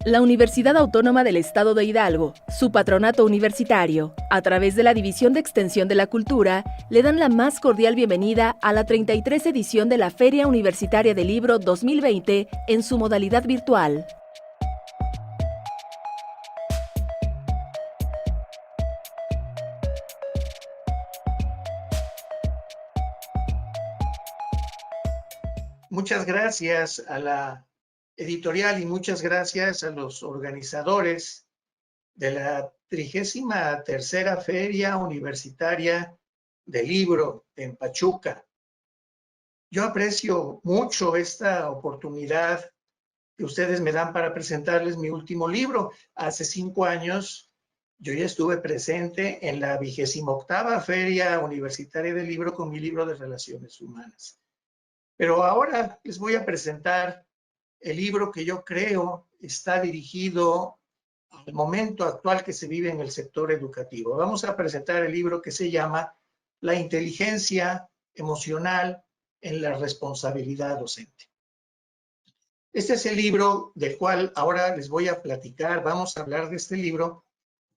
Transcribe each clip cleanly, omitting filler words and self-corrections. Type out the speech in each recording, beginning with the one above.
La Universidad Autónoma del Estado de Hidalgo, su patronato universitario, a través de la División de Extensión de la Cultura, le dan la más cordial bienvenida a la 33 edición de la Feria Universitaria del Libro 2020 en su modalidad virtual. Muchas gracias a la editorial y muchas gracias a los organizadores de la 33ª Feria Universitaria del Libro en Pachuca. Yo aprecio mucho esta oportunidad que ustedes me dan para presentarles mi último libro. Hace 5 años yo ya estuve presente en la 28ª Feria Universitaria del Libro con mi libro de Relaciones Humanas. Pero ahora les voy a presentar el libro que yo creo está dirigido al momento actual que se vive en el sector educativo. Vamos a presentar el libro que se llama La inteligencia emocional en la responsabilidad docente. Este es el libro del cual ahora les voy a platicar. Vamos a hablar de este libro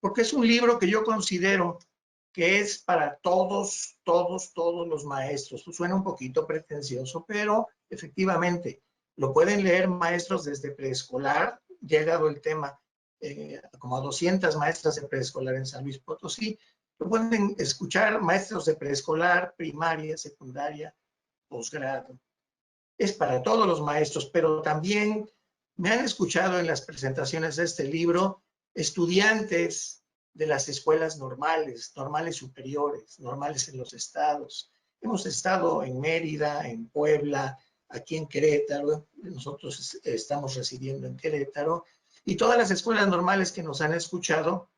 porque es un libro que yo considero que es para todos los maestros. Suena un poquito pretencioso, pero efectivamente lo pueden leer maestros desde preescolar. Llegado el tema, como a 200 maestras de preescolar en San Luis Potosí. Lo pueden escuchar maestros de preescolar, primaria, secundaria, posgrado. Es para todos los maestros, pero también me han escuchado en las presentaciones de este libro estudiantes de las escuelas normales superiores, normales en los estados. Hemos estado en Mérida, en Puebla, aquí en Querétaro, nosotros estamos residiendo en Querétaro, y todas las escuelas normales que nos han escuchado,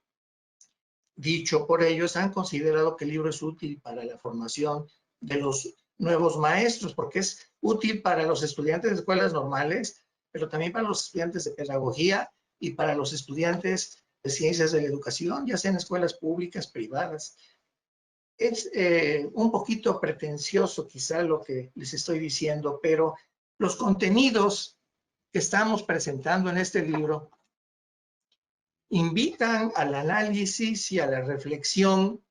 dicho por ellos, han considerado que el libro es útil para la formación de los nuevos maestros, porque es útil para los estudiantes de escuelas normales, pero también para los estudiantes de pedagogía y para los estudiantes de ciencias de la educación, ya sean escuelas públicas, privadas. Es un poquito pretencioso quizá lo que les estoy diciendo, pero los contenidos que estamos presentando en este libro invitan al análisis y a la reflexión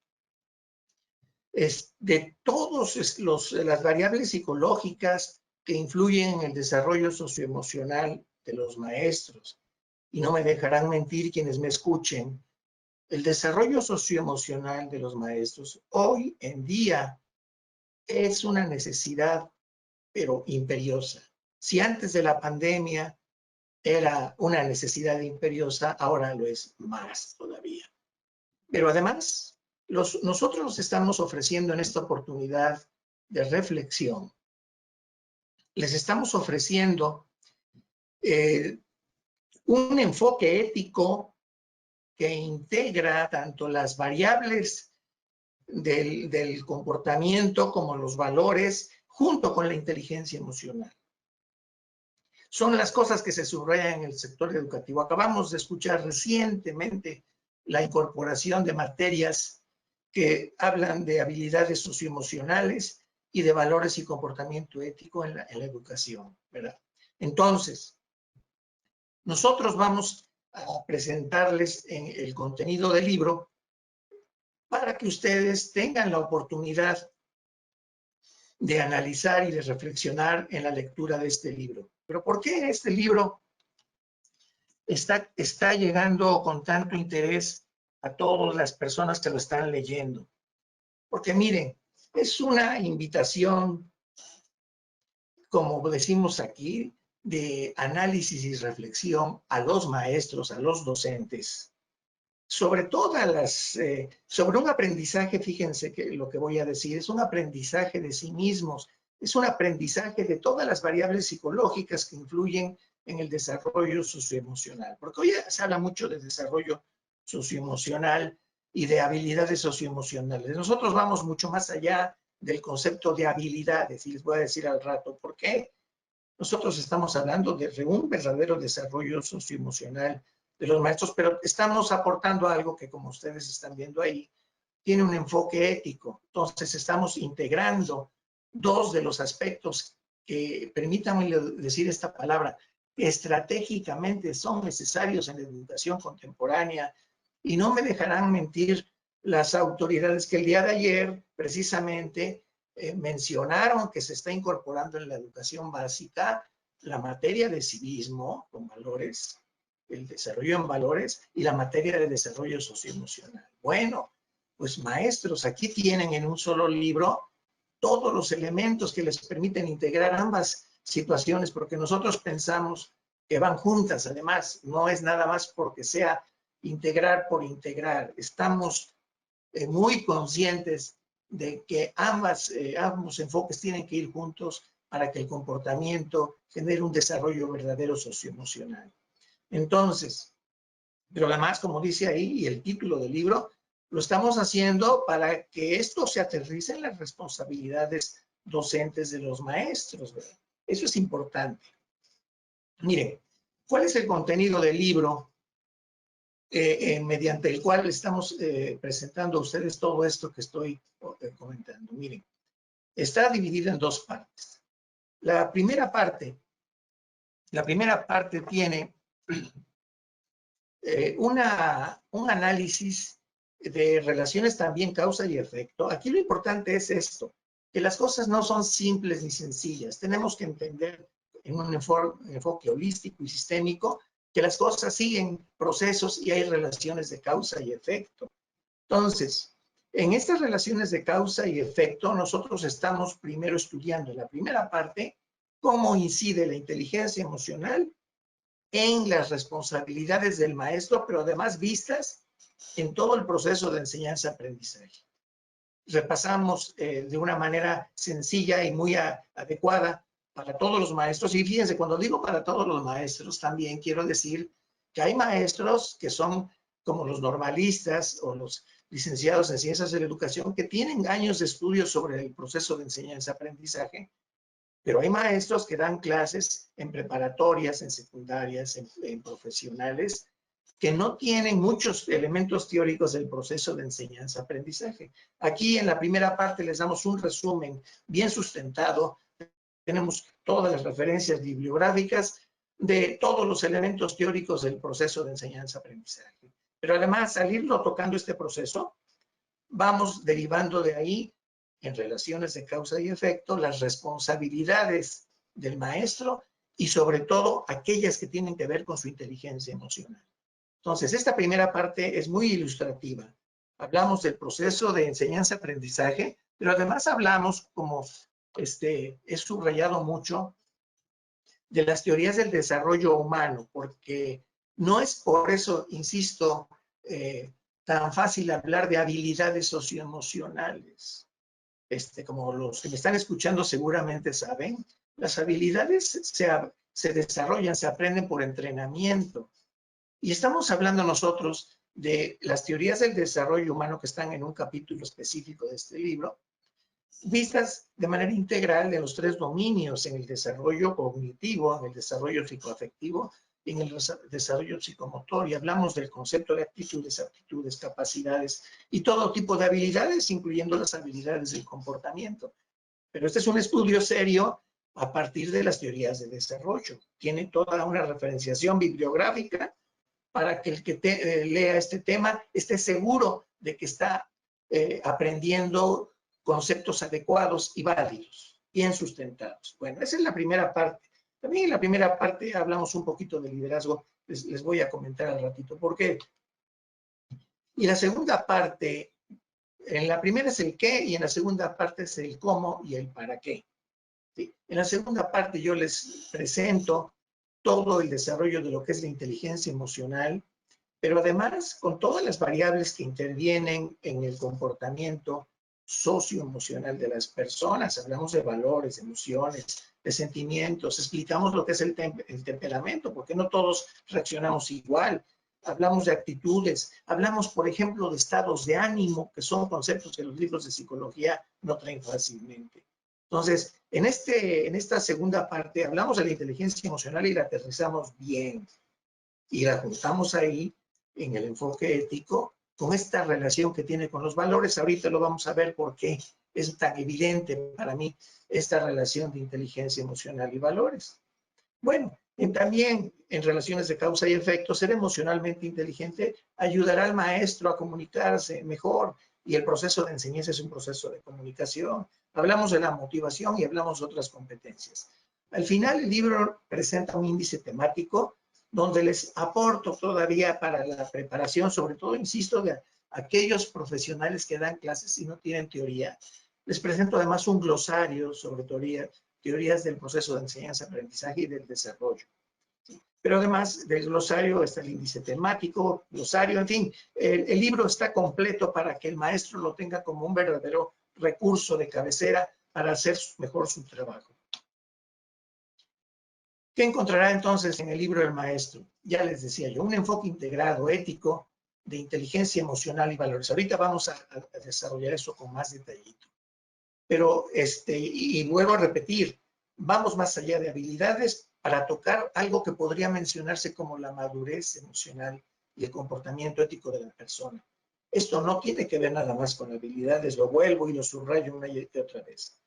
de todas las variables psicológicas que influyen en el desarrollo socioemocional de los maestros. Y no me dejarán mentir quienes me escuchen, el desarrollo socioemocional de los maestros hoy en día es una necesidad, pero imperiosa. Si antes de la pandemia era una necesidad imperiosa, ahora lo es más todavía. Pero además, nosotros nos estamos ofreciendo en esta oportunidad de reflexión, les estamos ofreciendo un enfoque ético que integra tanto las variables del comportamiento como los valores, junto con la inteligencia emocional. Son las cosas que se subrayan en el sector educativo. Acabamos de escuchar recientemente la incorporación de materias que hablan de habilidades socioemocionales y de valores y comportamiento ético en la educación, ¿verdad? Entonces, nosotros vamos a presentarles el contenido del libro para que ustedes tengan la oportunidad de analizar y de reflexionar en la lectura de este libro. Pero ¿por qué este libro está llegando con tanto interés a todas las personas que lo están leyendo? Porque miren, es una invitación, como decimos aquí, de análisis y reflexión a los maestros, a los docentes, sobre sobre un aprendizaje. Fíjense que lo que voy a decir es un aprendizaje de sí mismos, es un aprendizaje de todas las variables psicológicas que influyen en el desarrollo socioemocional, porque hoy se habla mucho de desarrollo socioemocional y de habilidades socioemocionales. Nosotros vamos mucho más allá del concepto de habilidades, y les voy a decir al rato por qué. Nosotros estamos hablando de un verdadero desarrollo socioemocional de los maestros, pero estamos aportando algo que, como ustedes están viendo ahí, tiene un enfoque ético. Entonces estamos integrando dos de los aspectos que, permítanme decir esta palabra, que estratégicamente son necesarios en la educación contemporánea. Y no me dejarán mentir las autoridades que el día de ayer precisamente mencionaron que se está incorporando en la educación básica la materia de civismo con valores, el desarrollo en valores y la materia de desarrollo socioemocional. Bueno, pues maestros, aquí tienen en un solo libro todos los elementos que les permiten integrar ambas situaciones, porque nosotros pensamos que van juntas, además, no es nada más porque sea integrar por integrar. Estamos muy conscientes de que ambos enfoques tienen que ir juntos para que el comportamiento genere un desarrollo verdadero socioemocional. Entonces, pero además, como dice ahí, y el título del libro, lo estamos haciendo para que esto se aterrice en las responsabilidades docentes de los maestros, ¿verdad? Eso es importante. Miren, ¿cuál es el contenido del libro mediante el cual estamos presentando a ustedes todo esto que estoy comentando? Miren, está dividido en dos partes. La primera parte tiene un análisis de relaciones también causa y efecto. Aquí lo importante es esto, que las cosas no son simples ni sencillas. Tenemos que entender en un enfoque holístico y sistémico que las cosas siguen procesos y hay relaciones de causa y efecto. Entonces, en estas relaciones de causa y efecto, nosotros estamos primero estudiando en la primera parte cómo incide la inteligencia emocional en las responsabilidades del maestro, pero además vistas en todo el proceso de enseñanza-aprendizaje. Repasamos de una manera sencilla y muy adecuada para todos los maestros. Y fíjense, cuando digo para todos los maestros, también quiero decir que hay maestros que son como los normalistas o los licenciados en ciencias de la educación que tienen años de estudio sobre el proceso de enseñanza-aprendizaje, pero hay maestros que dan clases en preparatorias, en secundarias, en profesionales, que no tienen muchos elementos teóricos del proceso de enseñanza-aprendizaje. Aquí en la primera parte les damos un resumen bien sustentado. Tenemos todas las referencias bibliográficas de todos los elementos teóricos del proceso de enseñanza-aprendizaje. Pero además, al irlo tocando este proceso, vamos derivando de ahí, en relaciones de causa y efecto, las responsabilidades del maestro y sobre todo aquellas que tienen que ver con su inteligencia emocional. Entonces, esta primera parte es muy ilustrativa. Hablamos del proceso de enseñanza-aprendizaje, pero además hablamos, como he subrayado mucho, de las teorías del desarrollo humano, porque no es por eso, insisto, tan fácil hablar de habilidades socioemocionales. Como los que me están escuchando seguramente saben, las habilidades se desarrollan, se aprenden por entrenamiento. Y estamos hablando nosotros de las teorías del desarrollo humano que están en un capítulo específico de este libro, vistas de manera integral de los tres dominios, en el desarrollo cognitivo, en el desarrollo psicoafectivo y en el desarrollo psicomotor. Y hablamos del concepto de actitudes, aptitudes, capacidades y todo tipo de habilidades, incluyendo las habilidades del comportamiento. Pero este es un estudio serio a partir de las teorías de desarrollo. Tiene toda una referenciación bibliográfica para que el que lea este tema esté seguro de que está aprendiendo conceptos adecuados y válidos, bien sustentados. Bueno, esa es la primera parte. También en la primera parte hablamos un poquito de liderazgo, les voy a comentar al ratito por qué. Y la segunda parte, en la primera es el qué y en la segunda parte es el cómo y el para qué. ¿Sí? En la segunda parte yo les presento todo el desarrollo de lo que es la inteligencia emocional, pero además con todas las variables que intervienen en el comportamiento socioemocional de las personas. Hablamos de valores, de emociones, de sentimientos, explicamos lo que es el temperamento, porque no todos reaccionamos igual. Hablamos de actitudes, hablamos, por ejemplo, de estados de ánimo, que son conceptos que los libros de psicología no traen fácilmente. Entonces, en esta segunda parte hablamos de la inteligencia emocional y la aterrizamos bien. Y la juntamos ahí en el enfoque ético con esta relación que tiene con los valores. Ahorita lo vamos a ver por qué es tan evidente para mí esta relación de inteligencia emocional y valores. Bueno, Y también en relaciones de causa y efecto, ser emocionalmente inteligente ayudará al maestro a comunicarse mejor, y el proceso de enseñanza es un proceso de comunicación. Hablamos de la motivación y hablamos de otras competencias. Al final, el libro presenta un índice temático donde les aporto todavía para la preparación, sobre todo, insisto, de aquellos profesionales que dan clases y no tienen teoría. Les presento además un glosario sobre teorías del proceso de enseñanza-aprendizaje y del desarrollo. Pero además del glosario está el índice temático, glosario, en fin, el libro está completo para que el maestro lo tenga como un verdadero recurso de cabecera para hacer mejor su trabajo. ¿Qué encontrará entonces en el libro del maestro? Ya les decía yo, un enfoque integrado, ético, de inteligencia emocional y valores. Ahorita vamos a desarrollar eso con más detallito. Pero, y vuelvo a repetir, vamos más allá de habilidades para tocar algo que podría mencionarse como la madurez emocional y el comportamiento ético de la persona. Esto no tiene que ver nada más con habilidades, lo vuelvo y lo subrayo una y otra vez.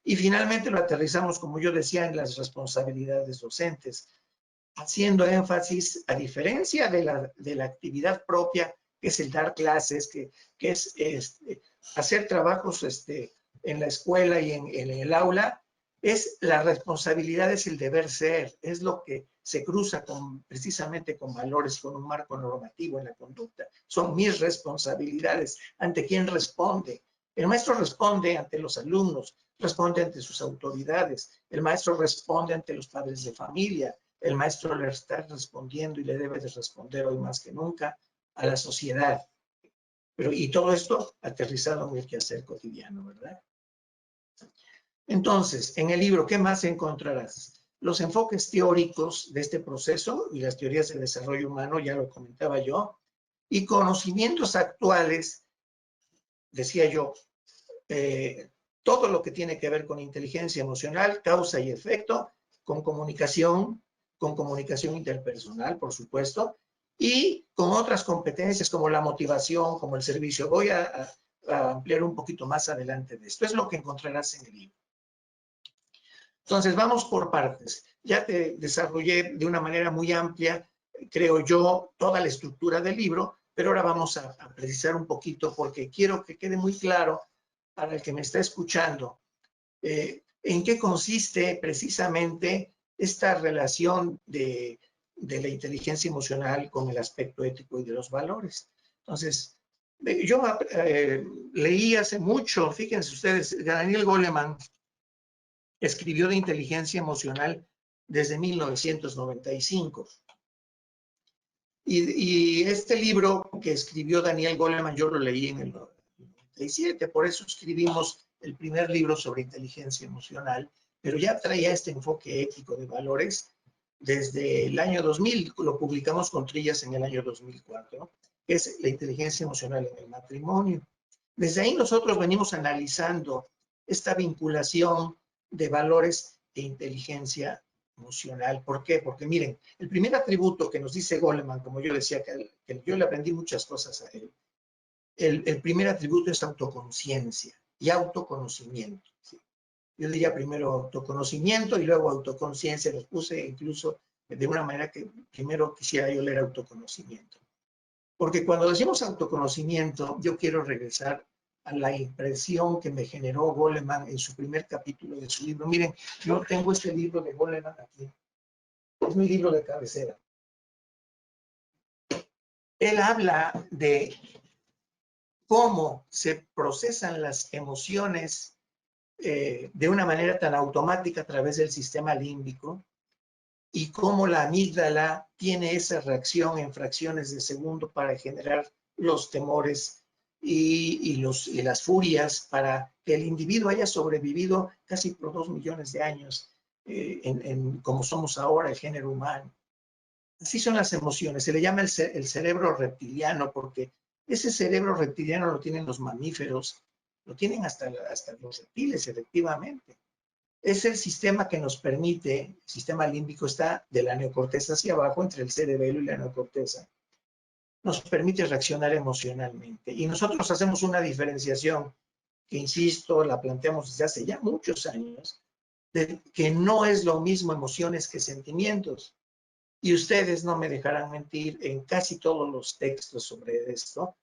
Y finalmente lo aterrizamos, como yo decía, en las responsabilidades docentes, haciendo énfasis, a diferencia de la actividad propia, que es el dar clases, que es hacer trabajos en la escuela y en el aula, es la responsabilidad, es el deber ser, es lo que se cruza precisamente con valores, con un marco normativo en la conducta. Son mis responsabilidades. ¿Ante quién responde? El maestro responde ante los alumnos, responde ante sus autoridades, el maestro responde ante los padres de familia, el maestro le está respondiendo y le debe de responder hoy más que nunca a la sociedad. Y todo esto aterrizado en el quehacer cotidiano, ¿verdad? Entonces, en el libro, ¿qué más encontrarás? Los enfoques teóricos de este proceso y las teorías del desarrollo humano, ya lo comentaba yo, y conocimientos actuales, decía yo, todo lo que tiene que ver con inteligencia emocional, causa y efecto, con comunicación interpersonal, por supuesto, y con otras competencias como la motivación, como el servicio. Voy a ampliar un poquito más adelante de esto. Es lo que encontrarás en el libro. Entonces, vamos por partes. Ya te desarrollé de una manera muy amplia, creo yo, toda la estructura del libro, pero ahora vamos a precisar un poquito porque quiero que quede muy claro para el que me está escuchando en qué consiste precisamente esta relación de la inteligencia emocional con el aspecto ético y de los valores. Entonces, yo leí hace mucho, fíjense ustedes, Daniel Goleman escribió de inteligencia emocional desde 1995. Y este libro que escribió Daniel Goleman, yo lo leí en el 97, por eso escribimos el primer libro sobre inteligencia emocional, pero ya traía este enfoque ético de valores desde el año 2000, lo publicamos con Trillas en el año 2004, que es la inteligencia emocional en el matrimonio. Desde ahí nosotros venimos analizando esta vinculación de valores e inteligencia emocional. ¿Por qué? Porque miren, el primer atributo que nos dice Goleman, como yo decía, que yo le aprendí muchas cosas a él, el primer atributo es autoconciencia y autoconocimiento. ¿Sí? Yo diría primero autoconocimiento y luego autoconciencia, los puse incluso de una manera que primero quisiera yo leer autoconocimiento. Porque cuando decimos autoconocimiento, yo quiero regresar a la impresión que me generó Goleman en su primer capítulo de su libro. Miren, yo tengo este libro de Goleman aquí. Es mi libro de cabecera. Él habla de cómo se procesan las emociones de una manera tan automática a través del sistema límbico y cómo la amígdala tiene esa reacción en fracciones de segundo para generar los temores y las furias para que el individuo haya sobrevivido casi por 2 millones de años como somos ahora, el género humano. Así son las emociones. Se le llama el cerebro reptiliano porque ese cerebro reptiliano lo tienen los mamíferos, lo tienen hasta los reptiles, efectivamente. Es el sistema que nos permite, el sistema límbico está de la neocorteza hacia abajo, entre el cerebelo y la neocorteza. Nos permite reaccionar emocionalmente. Y nosotros hacemos una diferenciación que, insisto, la planteamos desde hace ya muchos años, de que no es lo mismo emociones que sentimientos. Y ustedes no me dejarán mentir, en casi todos los textos sobre esto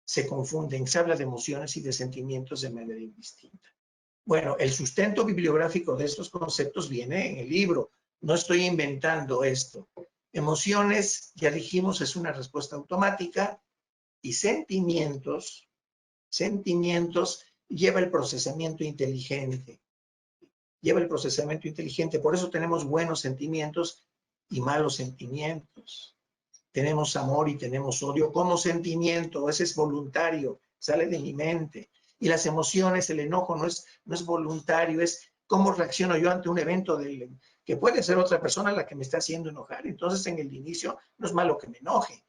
se confunden, se habla de emociones y de sentimientos de manera indistinta. Bueno, el sustento bibliográfico de estos conceptos viene en el libro. No estoy inventando esto. Emociones, ya dijimos, es una respuesta automática, y sentimientos lleva el procesamiento inteligente. Lleva el procesamiento inteligente. Por eso tenemos buenos sentimientos y malos sentimientos. Tenemos amor y tenemos odio como sentimiento. Ese es voluntario, sale de mi mente. Y las emociones, el enojo no es voluntario, es cómo reacciono yo ante un evento que puede ser otra persona la que me está haciendo enojar. Entonces, en el inicio, no es malo que me enoje.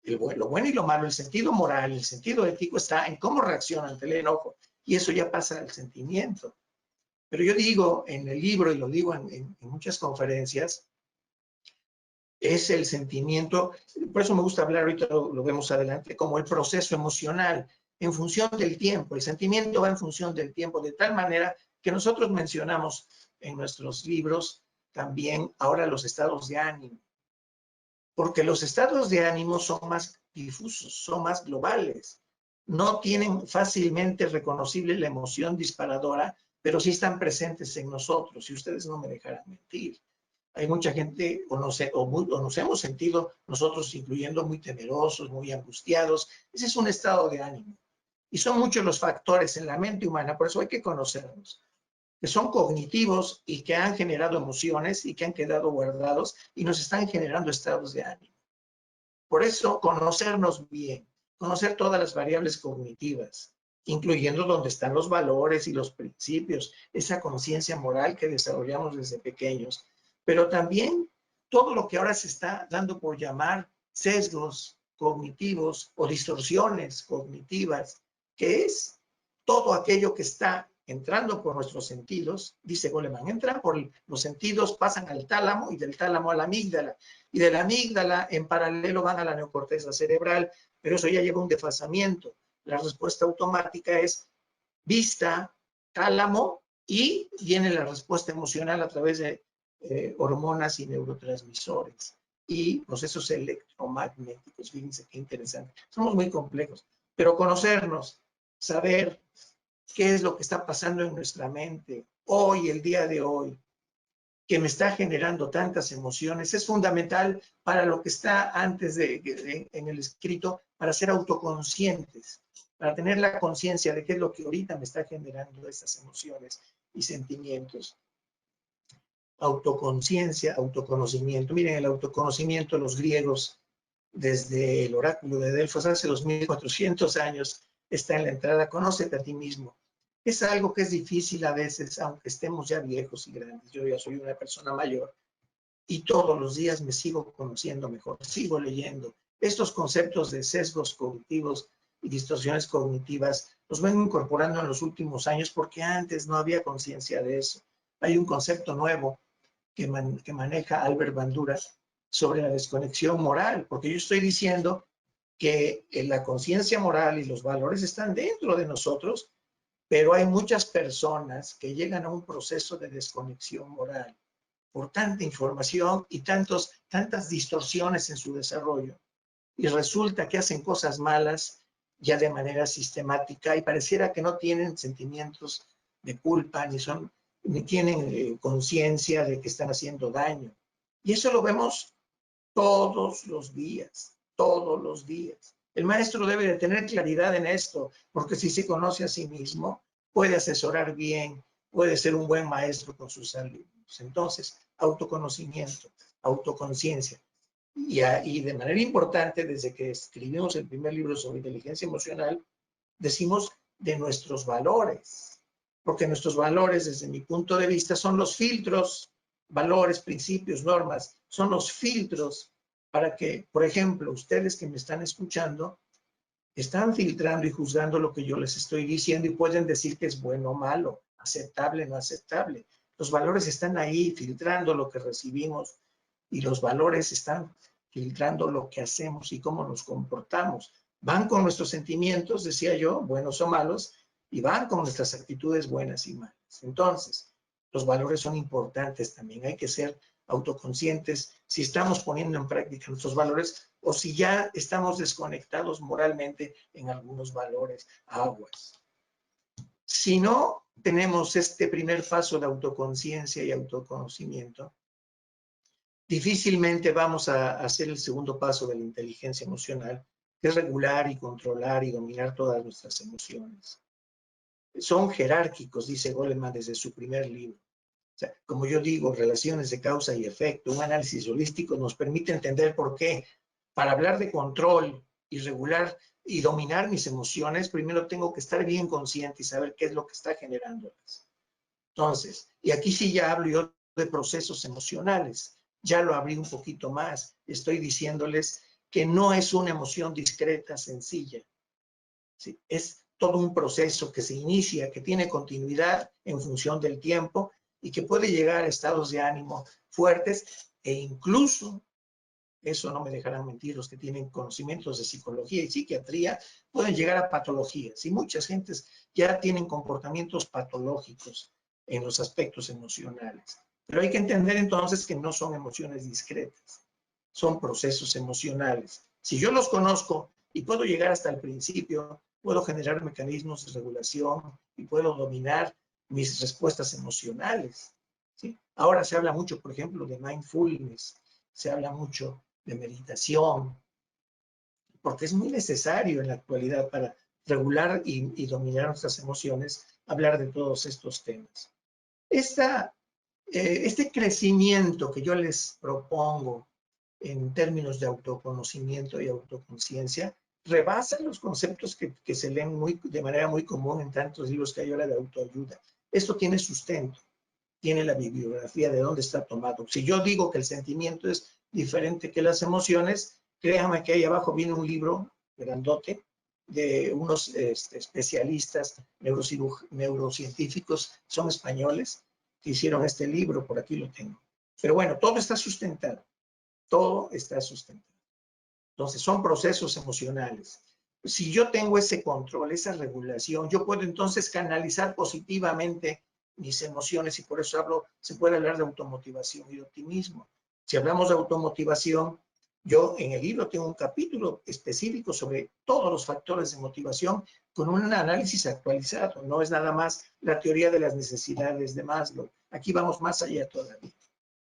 Lo bueno y lo malo, el sentido moral, el sentido ético está en cómo reacciono ante el enojo. Y eso ya pasa al sentimiento. Pero yo digo en el libro, y lo digo en muchas conferencias, es el sentimiento, por eso me gusta hablar, ahorita lo vemos adelante, como el proceso emocional, en función del tiempo. El sentimiento va en función del tiempo, de tal manera que nosotros mencionamos en nuestros libros también ahora los estados de ánimo. Porque los estados de ánimo son más difusos, son más globales. No tienen fácilmente reconocible la emoción disparadora, pero sí están presentes en nosotros, y ustedes no me dejarán mentir. Hay mucha gente, o nos hemos sentido nosotros, incluyendo, muy temerosos, muy angustiados. Ese es un estado de ánimo. Y son muchos los factores en la mente humana, por eso hay que conocerlos, que son cognitivos y que han generado emociones y que han quedado guardados y nos están generando estados de ánimo. Por eso, conocernos bien, conocer todas las variables cognitivas, incluyendo donde están los valores y los principios, esa conciencia moral que desarrollamos desde pequeños, pero también todo lo que ahora se está dando por llamar sesgos cognitivos o distorsiones cognitivas, que es todo aquello que está entrando por nuestros sentidos, dice Goleman, entran por los sentidos, pasan al tálamo y del tálamo a la amígdala, y de la amígdala en paralelo van a la neocorteza cerebral, pero eso ya lleva un desfasamiento. La respuesta automática es vista, tálamo, y viene la respuesta emocional a través de hormonas y neurotransmisores y procesos electromagnéticos. Fíjense qué interesante. Somos muy complejos, pero conocernos, saber qué es lo que está pasando en nuestra mente hoy, el día de hoy, que me está generando tantas emociones, es fundamental para lo que está antes en el escrito, para ser autoconscientes, para tener la conciencia de qué es lo que ahorita me está generando esas emociones y sentimientos. Autoconciencia, autoconocimiento. Miren, el autoconocimiento, los griegos, desde el oráculo de Delfos hace 2400 años, está en la entrada, conócete a ti mismo. Es algo que es difícil a veces, aunque estemos ya viejos y grandes. Yo ya soy una persona mayor y todos los días me sigo conociendo mejor, sigo leyendo. Estos conceptos de sesgos cognitivos y distorsiones cognitivas los vengo incorporando en los últimos años porque antes no había conciencia de eso. Hay un concepto nuevo que maneja Albert Bandura sobre la desconexión moral, porque yo estoy diciendo que la conciencia moral y los valores están dentro de nosotros, pero hay muchas personas que llegan a un proceso de desconexión moral por tanta información y tantas distorsiones en su desarrollo. Y resulta que hacen cosas malas ya de manera sistemática y pareciera que no tienen sentimientos de culpa ni tienen conciencia de que están haciendo daño. Y eso lo vemos todos los días, todos los días. El maestro debe de tener claridad en esto, porque si se conoce a sí mismo, puede asesorar bien, puede ser un buen maestro con sus alumnos. Entonces, autoconocimiento, autoconciencia. Y de manera importante, desde que escribimos el primer libro sobre inteligencia emocional, decimos de nuestros valores, porque nuestros valores, desde mi punto de vista, son los filtros, valores, principios, normas, son los filtros para que, por ejemplo, ustedes que me están escuchando, están filtrando y juzgando lo que yo les estoy diciendo y pueden decir que es bueno o malo, aceptable o no aceptable. Los valores están ahí filtrando lo que recibimos y los valores están filtrando lo que hacemos y cómo nos comportamos. Van con nuestros sentimientos, decía yo, buenos o malos, y van con nuestras actitudes buenas y malas. Entonces, los valores son importantes también. Hay que ser autoconscientes si estamos poniendo en práctica nuestros valores o si ya estamos desconectados moralmente en algunos valores, aguas. Si no tenemos este primer paso de autoconciencia y autoconocimiento, difícilmente vamos a hacer el segundo paso de la inteligencia emocional, que es regular y controlar y dominar todas nuestras emociones. Son jerárquicos, dice Goleman desde su primer libro. O sea, como yo digo, relaciones de causa y efecto, un análisis holístico nos permite entender por qué. Para hablar de control y regular y dominar mis emociones, primero tengo que estar bien consciente y saber qué es lo que está generándolas. Entonces, y aquí sí ya hablo yo de procesos emocionales. Ya lo abrí un poquito más. Estoy diciéndoles que no es una emoción discreta, sencilla. ¿Sí? Es todo un proceso que se inicia, que tiene continuidad en función del tiempo y que puede llegar a estados de ánimo fuertes e incluso, eso no me dejarán mentir los que tienen conocimientos de psicología y psiquiatría, pueden llegar a patologías y muchas gentes ya tienen comportamientos patológicos en los aspectos emocionales. Pero hay que entender entonces que no son emociones discretas, son procesos emocionales. Si yo los conozco y puedo llegar hasta el principio, puedo generar mecanismos de regulación y puedo dominar mis respuestas emocionales. ¿Sí? Ahora se habla mucho, por ejemplo, de mindfulness, se habla mucho de meditación, porque es muy necesario en la actualidad para regular y dominar nuestras emociones, hablar de todos estos temas. Este crecimiento que yo les propongo en términos de autoconocimiento y autoconciencia, rebasa los conceptos que se leen de manera muy común en tantos libros que hay ahora de autoayuda. Esto tiene sustento, tiene la bibliografía de dónde está tomado. Si yo digo que el sentimiento es diferente que las emociones, créanme que ahí abajo viene un libro grandote de unos especialistas neurocientíficos, son españoles, que hicieron este libro, por aquí lo tengo. Pero bueno, todo está sustentado. Todo está sustentado. Entonces, son procesos emocionales. Si yo tengo ese control, esa regulación, yo puedo entonces canalizar positivamente mis emociones y por eso se puede hablar de automotivación y de optimismo. Si hablamos de automotivación, yo en el libro tengo un capítulo específico sobre todos los factores de motivación con un análisis actualizado. No es nada más la teoría de las necesidades de Maslow. Aquí vamos más allá todavía.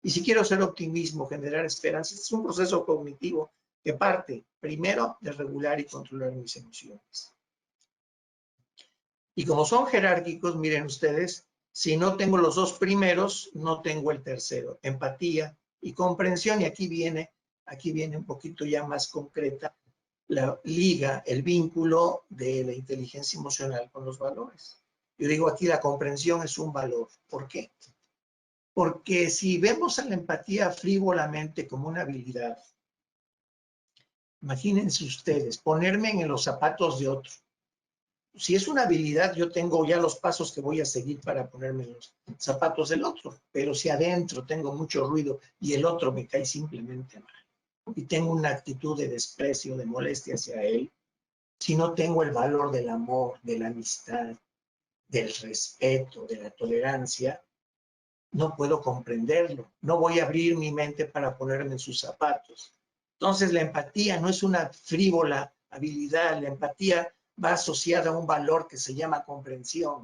Y si quiero ser optimismo, generar esperanza, es un proceso cognitivo que parte primero de regular y controlar mis emociones. Y como son jerárquicos, miren ustedes, si no tengo los dos primeros, no tengo el tercero, empatía y comprensión. Y aquí viene un poquito ya más concreta la liga, el vínculo de la inteligencia emocional con los valores. Yo digo aquí la comprensión es un valor. ¿Por qué? Porque si vemos a la empatía frívolamente como una habilidad, imagínense ustedes, ponerme en los zapatos de otro. Si es una habilidad, yo tengo ya los pasos que voy a seguir para ponerme en los zapatos del otro. Pero si adentro tengo mucho ruido y el otro me cae simplemente mal y tengo una actitud de desprecio, de molestia hacia él, si no tengo el valor del amor, de la amistad, del respeto, de la tolerancia, no puedo comprenderlo. No voy a abrir mi mente para ponerme en sus zapatos. Entonces, la empatía no es una frívola habilidad. La empatía va asociada a un valor que se llama comprensión.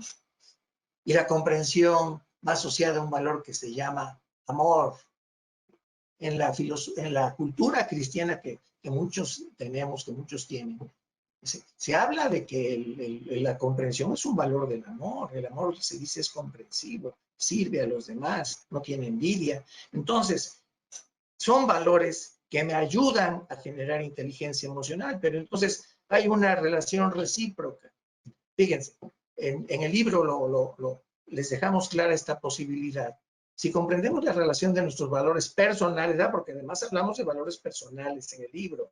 Y la comprensión va asociada a un valor que se llama amor. En la cultura cristiana que muchos tenemos, que muchos tienen, se habla de que la comprensión es un valor del amor. El amor, se dice, es comprensivo, sirve a los demás, no tiene envidia. Entonces, son valores que me ayudan a generar inteligencia emocional, pero entonces hay una relación recíproca. Fíjense, en el libro les dejamos clara esta posibilidad. Si comprendemos la relación de nuestros valores personales, ¿verdad? Porque además hablamos de valores personales en el libro,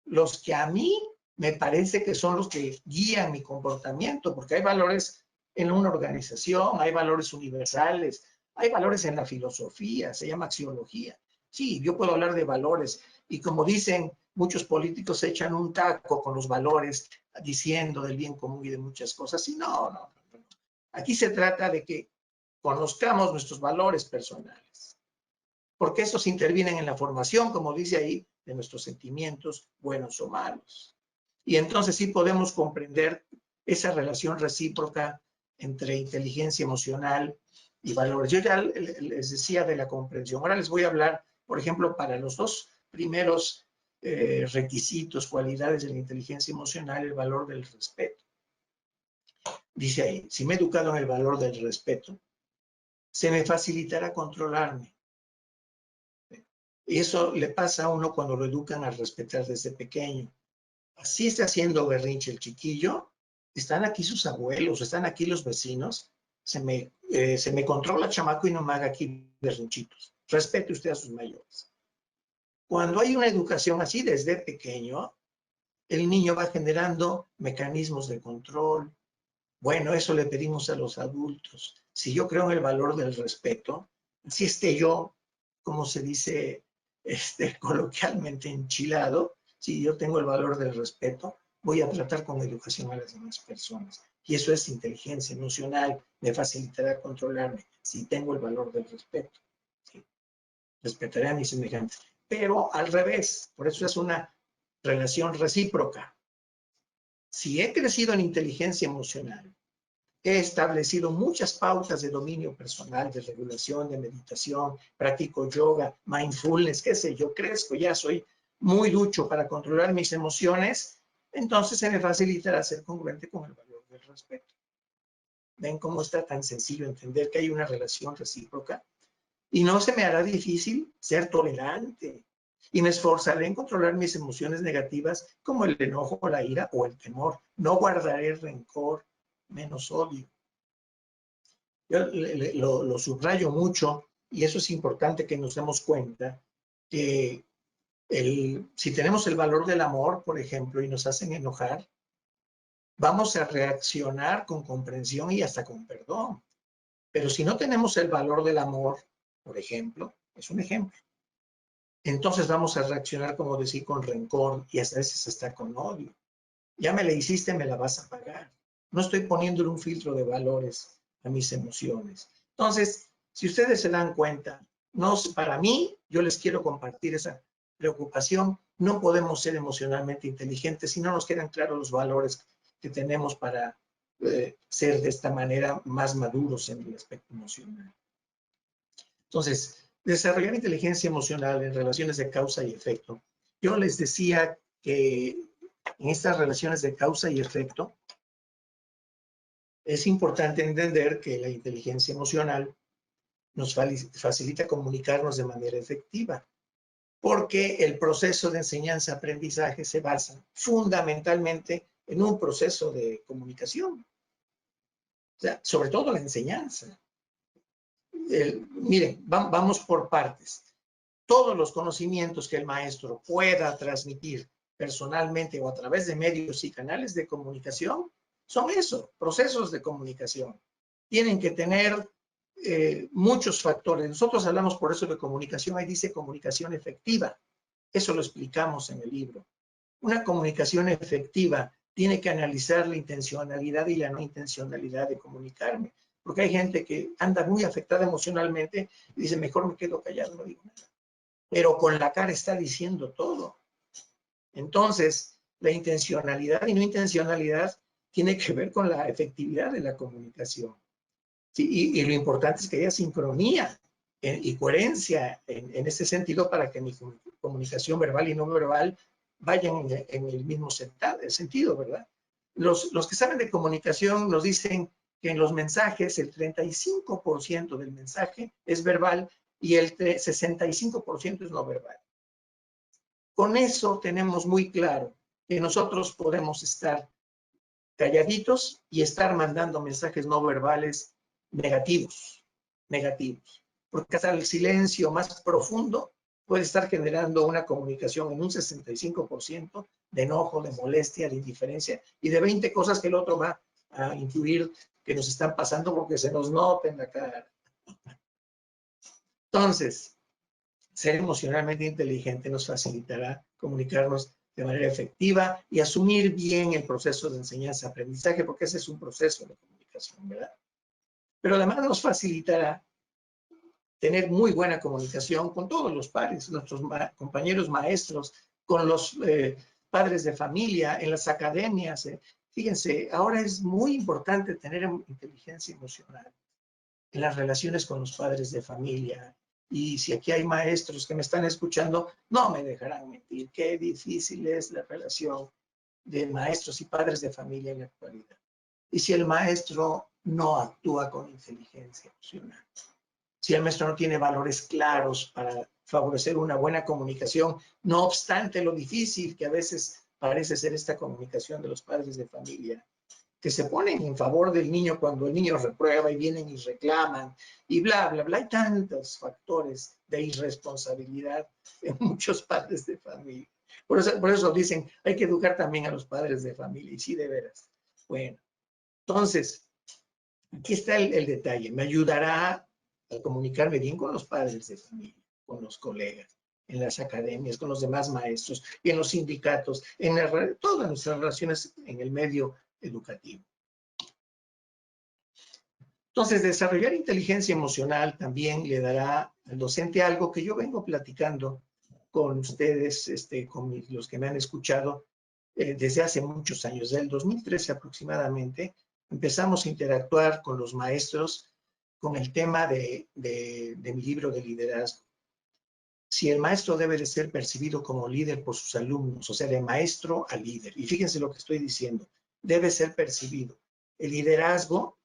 los que a mí me parece que son los que guían mi comportamiento, porque hay valores en una organización, hay valores universales, hay valores en la filosofía, se llama axiología. Sí, yo puedo hablar de valores y como dicen muchos políticos, se echan un taco con los valores diciendo del bien común y de muchas cosas. Y no. Aquí se trata de que conozcamos nuestros valores personales, porque estos intervienen en la formación, como dice ahí, de nuestros sentimientos, buenos o malos. Y entonces sí podemos comprender esa relación recíproca entre inteligencia emocional y valores. Yo ya les decía de la comprensión. Ahora les voy a hablar, por ejemplo, para los dos primeros requisitos, cualidades de la inteligencia emocional, el valor del respeto. Dice ahí, si me he educado en el valor del respeto, se me facilitará controlarme. Y eso le pasa a uno cuando lo educan a respetar desde pequeño. Así está haciendo berrinche el chiquillo, están aquí sus abuelos, están aquí los vecinos, se me controla chamaco y no me haga aquí berrinchitos. Respete usted a sus mayores. Cuando hay una educación así desde pequeño, el niño va generando mecanismos de control. Bueno, eso le pedimos a los adultos. Si yo creo en el valor del respeto, si esté yo, como se dice coloquialmente, enchilado, si yo tengo el valor del respeto, voy a tratar con educación a las demás personas. Y eso es inteligencia emocional, me facilitará controlarme si tengo el valor del respeto. ¿Sí? Respetaré a mis semejantes. Pero al revés, por eso es una relación recíproca. Si he crecido en inteligencia emocional, he establecido muchas pautas de dominio personal, de regulación, de meditación, practico yoga, mindfulness, qué sé yo, crezco, ya soy muy ducho para controlar mis emociones, entonces se me facilitará ser congruente con el valor del respeto. ¿Ven cómo está tan sencillo entender que hay una relación recíproca? Y no se me hará difícil ser tolerante. Y me esforzaré en controlar mis emociones negativas como el enojo, la ira o el temor. No guardaré rencor, menos odio. Yo lo subrayo mucho y eso es importante que nos demos cuenta que si tenemos el valor del amor, por ejemplo, y nos hacen enojar, vamos a reaccionar con comprensión y hasta con perdón. Pero si no tenemos el valor del amor, por ejemplo, es un ejemplo, entonces vamos a reaccionar, como decir, con rencor y hasta veces hasta con odio. Ya me la hiciste, me la vas a pagar. No estoy poniéndole un filtro de valores a mis emociones. Entonces, si ustedes se dan cuenta, no, para mí, yo les quiero compartir esa preocupación. No podemos ser emocionalmente inteligentes si no nos quedan claros los valores que tenemos para ser de esta manera más maduros en el aspecto emocional. Entonces, desarrollar inteligencia emocional en relaciones de causa y efecto. Yo les decía que en estas relaciones de causa y efecto, es importante entender que la inteligencia emocional nos facilita comunicarnos de manera efectiva, porque el proceso de enseñanza-aprendizaje se basa fundamentalmente en un proceso de comunicación, o sea, sobre todo la enseñanza. Miren, vamos por partes. Todos los conocimientos que el maestro pueda transmitir personalmente o a través de medios y canales de comunicación son eso, procesos de comunicación. Tienen que tener muchos factores. Nosotros hablamos por eso de comunicación, ahí dice comunicación efectiva. Eso lo explicamos en el libro. Una comunicación efectiva tiene que analizar la intencionalidad y la no intencionalidad de comunicarme. Porque hay gente que anda muy afectada emocionalmente y dice, mejor me quedo callado, no digo nada. Pero con la cara está diciendo todo. Entonces, la intencionalidad y no intencionalidad tiene que ver con la efectividad de la comunicación. Sí, y lo importante es que haya sincronía y coherencia en ese sentido para que mi comunicación verbal y no verbal vayan en el mismo sentido, ¿verdad? Los que saben de comunicación nos dicen que en los mensajes el 35% del mensaje es verbal y el 65% es no verbal. Con eso tenemos muy claro que nosotros podemos estar calladitos y estar mandando mensajes no verbales negativos, porque hasta el silencio más profundo puede estar generando una comunicación en un 65% de enojo, de molestia, de indiferencia y de 20 cosas que el otro va a intuir que nos están pasando porque se nos nota en la cara. Entonces, ser emocionalmente inteligente nos facilitará comunicarnos de manera efectiva y asumir bien el proceso de enseñanza-aprendizaje, porque ese es un proceso de comunicación, ¿verdad? pero además nos facilitará tener muy buena comunicación con todos los pares, nuestros compañeros maestros, con los padres de familia, en las academias. Fíjense, ahora es muy importante tener inteligencia emocional en las relaciones con los padres de familia. Y si aquí hay maestros que me están escuchando, no me dejarán mentir. Qué difícil es la relación de maestros y padres de familia en la actualidad. Y si el maestro no actúa con inteligencia emocional, si el maestro no tiene valores claros para favorecer una buena comunicación, no obstante lo difícil que a veces parece ser esta comunicación de los padres de familia, que se ponen en favor del niño cuando el niño reprueba y vienen y reclaman y bla, bla, bla. Hay tantos factores de irresponsabilidad en muchos padres de familia. Por eso dicen, hay que educar también a los padres de familia, y sí, de veras. Bueno, entonces, aquí está el detalle. Me ayudará a comunicarme bien con los padres de familia, con los colegas, en las academias, con los demás maestros, y en los sindicatos, en todas nuestras relaciones en el medio educativo. Entonces, desarrollar inteligencia emocional también le dará al docente algo que yo vengo platicando con ustedes, con los que me han escuchado desde hace muchos años. Desde el 2013 aproximadamente, empezamos a interactuar con los maestros con el tema de mi libro de liderazgo. Si el maestro debe de ser percibido como líder por sus alumnos, o sea, de maestro a líder. Y fíjense lo que estoy diciendo, debe ser percibido. El liderazgo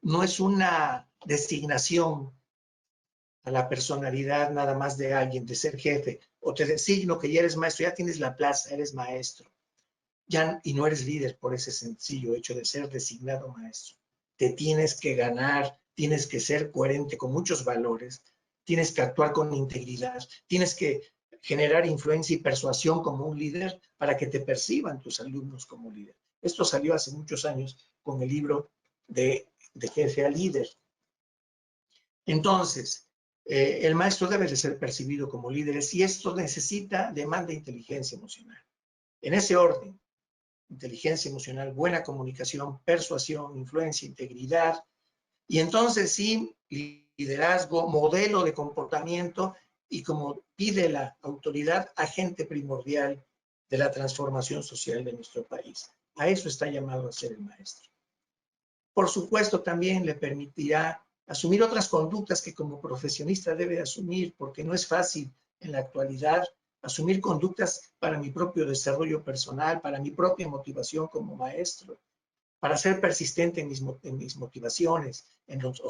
no es una designación a la personalidad nada más de alguien, de ser jefe, o te designo que ya eres maestro, ya tienes la plaza, eres maestro. Ya, y no eres líder por ese sencillo hecho de ser designado maestro. Te tienes que ganar, tienes que ser coherente con muchos valores, tienes que actuar con integridad, tienes que generar influencia y persuasión como un líder para que te perciban tus alumnos como líder. Esto salió hace muchos años con el libro de jefe a líder. Entonces, el maestro debe de ser percibido como líder y esto demanda inteligencia emocional. En ese orden, inteligencia emocional, buena comunicación, persuasión, influencia, integridad, y entonces sí, liderazgo, modelo de comportamiento y como pide la autoridad, agente primordial de la transformación social de nuestro país. A eso está llamado a ser el maestro. Por supuesto, también le permitirá asumir otras conductas que como profesionista debe asumir, porque no es fácil en la actualidad asumir conductas para mi propio desarrollo personal, para mi propia motivación como maestro, para ser persistente en mis motivaciones, en los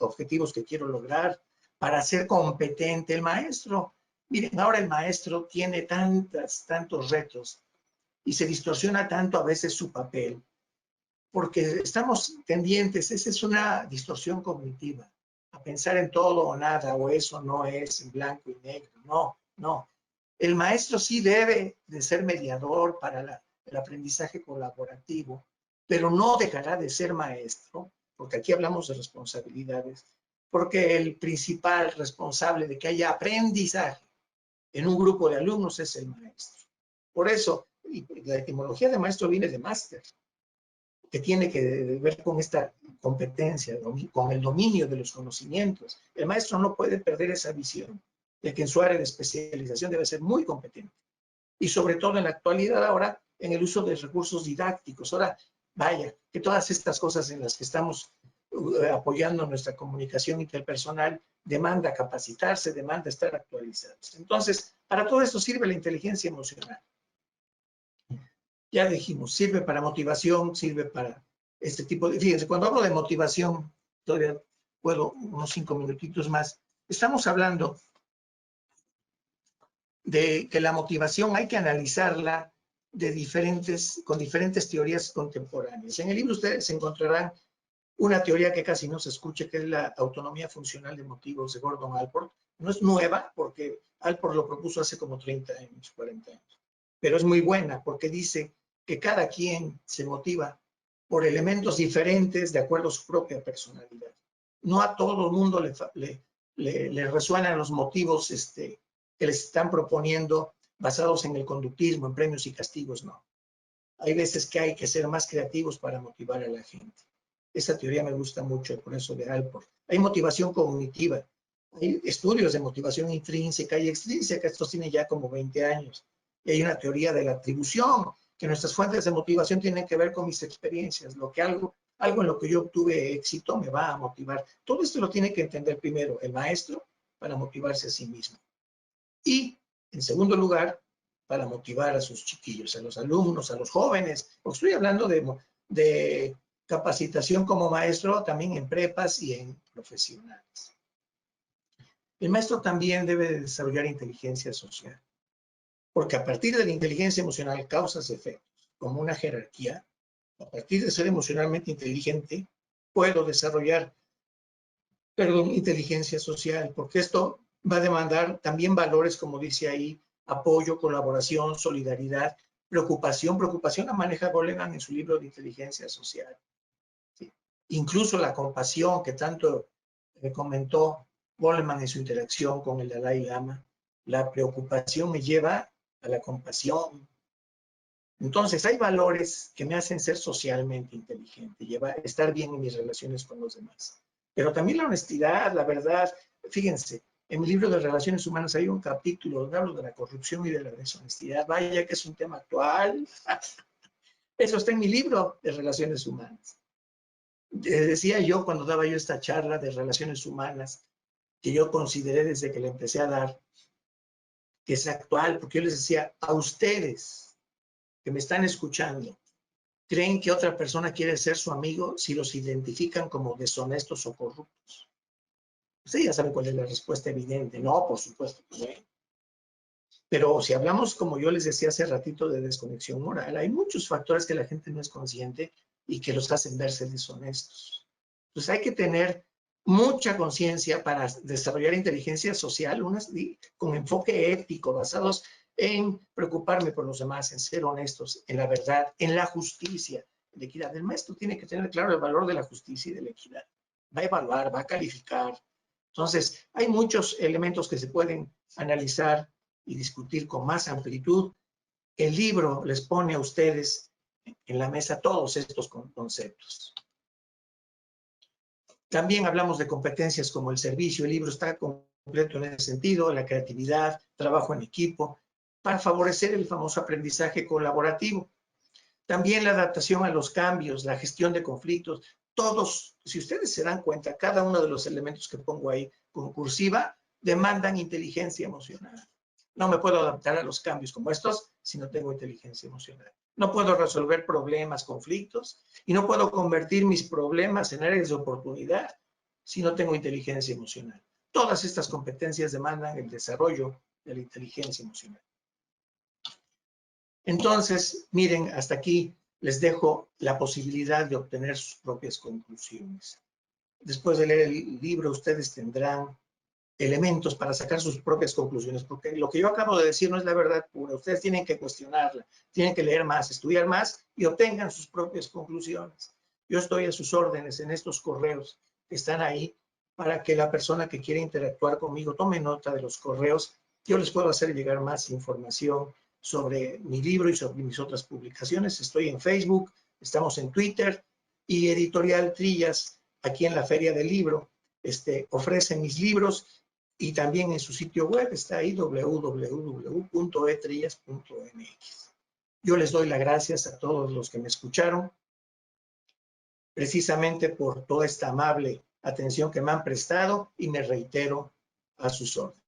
objetivos que quiero lograr, para ser competente. El maestro, miren, ahora el maestro tiene tantos retos y se distorsiona tanto a veces su papel, porque estamos tendientes, esa es una distorsión cognitiva, a pensar en todo o nada, o eso no es en blanco y negro. No, no. El maestro sí debe de ser mediador para el aprendizaje colaborativo, pero no dejará de ser maestro, porque aquí hablamos de responsabilidades, porque el principal responsable de que haya aprendizaje en un grupo de alumnos es el maestro. Por eso, la etimología de maestro viene de máster, que tiene que ver con esta competencia, con el dominio de los conocimientos. El maestro no puede perder esa visión de que en su área de especialización debe ser muy competente. Y sobre todo en la actualidad ahora, en el uso de recursos didácticos. Ahora, vaya, que todas estas cosas en las que estamos apoyando nuestra comunicación interpersonal demanda capacitarse, demanda estar actualizados. Entonces, para todo esto sirve la inteligencia emocional. Ya dijimos, sirve para motivación, sirve para este tipo de... Fíjense, cuando hablo de motivación, todavía puedo unos 5 minutitos más, estamos hablando de que la motivación hay que analizarla con diferentes teorías contemporáneas. En el libro ustedes encontrarán una teoría que casi no se escucha, que es la autonomía funcional de motivos de Gordon Allport. No es nueva, porque Allport lo propuso hace como 30 años, 40 años, pero es muy buena porque dice que cada quien se motiva por elementos diferentes de acuerdo a su propia personalidad. No a todo el mundo le resuenan los motivos que les están proponiendo basados en el conductismo, en premios y castigos, no. Hay veces que hay que ser más creativos para motivar a la gente. Esa teoría me gusta mucho, por eso de Alport. Hay motivación cognitiva, hay estudios de motivación intrínseca y extrínseca, estos tienen ya como 20 años. Y hay una teoría de la atribución, que nuestras fuentes de motivación tienen que ver con mis experiencias, algo en lo que yo obtuve éxito me va a motivar. Todo esto lo tiene que entender primero el maestro para motivarse a sí mismo. Y, en segundo lugar, para motivar a sus chiquillos, a los alumnos, a los jóvenes. Porque estoy hablando de capacitación como maestro también en prepas y en profesionales. El maestro también debe desarrollar inteligencia social, porque a partir de la inteligencia emocional, causas y efectos, como una jerarquía, a partir de ser emocionalmente inteligente, puedo desarrollar, inteligencia social, porque esto va a demandar también valores, como dice ahí, apoyo, colaboración, solidaridad, preocupación. Preocupación la maneja Goleman en su libro de inteligencia social. ¿Sí? Incluso la compasión que tanto comentó Goleman en su interacción con el Dalai Lama. La preocupación me lleva a la compasión. Entonces, hay valores que me hacen ser socialmente inteligente, estar bien en mis relaciones con los demás. Pero también la honestidad, la verdad. Fíjense, en mi libro de Relaciones Humanas hay un capítulo donde hablo de la corrupción y de la deshonestidad. Vaya que es un tema actual. Eso está en mi libro de Relaciones Humanas. Decía yo cuando daba yo esta charla de Relaciones Humanas, que yo consideré desde que le empecé a dar, que es actual, porque yo les decía, a ustedes que me están escuchando, ¿creen que otra persona quiere ser su amigo si los identifican como deshonestos o corruptos? Ustedes ya saben cuál es la respuesta evidente. No, por supuesto que no. Pero si hablamos, como yo les decía hace ratito, de desconexión moral, hay muchos factores que la gente no es consciente y que los hacen verse deshonestos. Entonces hay que tener mucha conciencia para desarrollar inteligencia social, con enfoque ético, basados en preocuparme por los demás, en ser honestos, en la verdad, en la justicia, en la equidad. El maestro tiene que tener claro el valor de la justicia y de la equidad. Va a evaluar, va a calificar. Entonces, hay muchos elementos que se pueden analizar y discutir con más amplitud. El libro les pone a ustedes en la mesa todos estos conceptos. También hablamos de competencias como el servicio. El libro está completo en ese sentido, la creatividad, trabajo en equipo, para favorecer el famoso aprendizaje colaborativo. También la adaptación a los cambios, la gestión de conflictos. Todos, si ustedes se dan cuenta, cada uno de los elementos que pongo ahí con cursiva demandan inteligencia emocional. No me puedo adaptar a los cambios como estos si no tengo inteligencia emocional. No puedo resolver problemas, conflictos, y no puedo convertir mis problemas en áreas de oportunidad si no tengo inteligencia emocional. Todas estas competencias demandan el desarrollo de la inteligencia emocional. Entonces, miren, hasta aquí les dejo la posibilidad de obtener sus propias conclusiones. Después de leer el libro, ustedes tendrán elementos para sacar sus propias conclusiones, porque lo que yo acabo de decir no es la verdad pura. Ustedes tienen que cuestionarla, tienen que leer más, estudiar más y obtengan sus propias conclusiones. Yo estoy a sus órdenes en estos correos que están ahí para que la persona que quiera interactuar conmigo tome nota de los correos. Yo les puedo hacer llegar más información sobre mi libro y sobre mis otras publicaciones. Estoy en Facebook, estamos en Twitter y Editorial Trillas, aquí en la Feria del Libro, ofrece mis libros. Y también en su sitio web está ahí www.etrillas.mx. Yo les doy las gracias a todos los que me escucharon, precisamente por toda esta amable atención que me han prestado, y me reitero a sus órdenes.